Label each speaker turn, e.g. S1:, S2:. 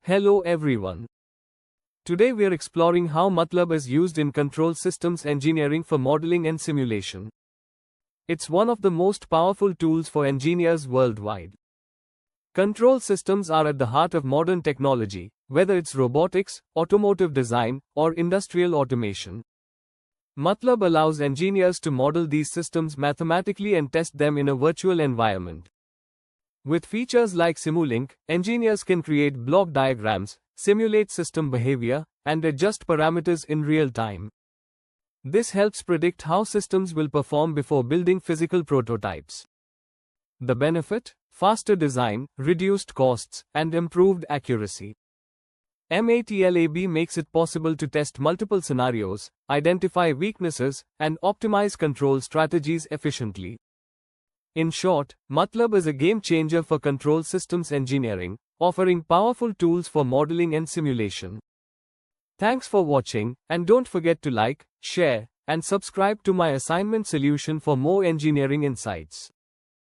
S1: Hello everyone. Today we are exploring how MATLAB is used in control systems engineering for modeling and simulation. It's one of the most powerful tools for engineers worldwide. Control systems are at the heart of modern technology, whether it's robotics, automotive design, or industrial automation. MATLAB allows engineers to model these systems mathematically and test them in a virtual environment. With features like Simulink, engineers can create block diagrams, simulate system behavior, and adjust parameters in real time. This helps predict how systems will perform before building physical prototypes. The benefit? Faster design, reduced costs, and improved accuracy. MATLAB makes it possible to test multiple scenarios, identify weaknesses, and optimize control strategies efficiently. In short, MATLAB is a game changer for control systems engineering, offering powerful tools for modeling and simulation. Thanks for watching, and don't forget to like, share, and subscribe to my assignment solution for more engineering insights.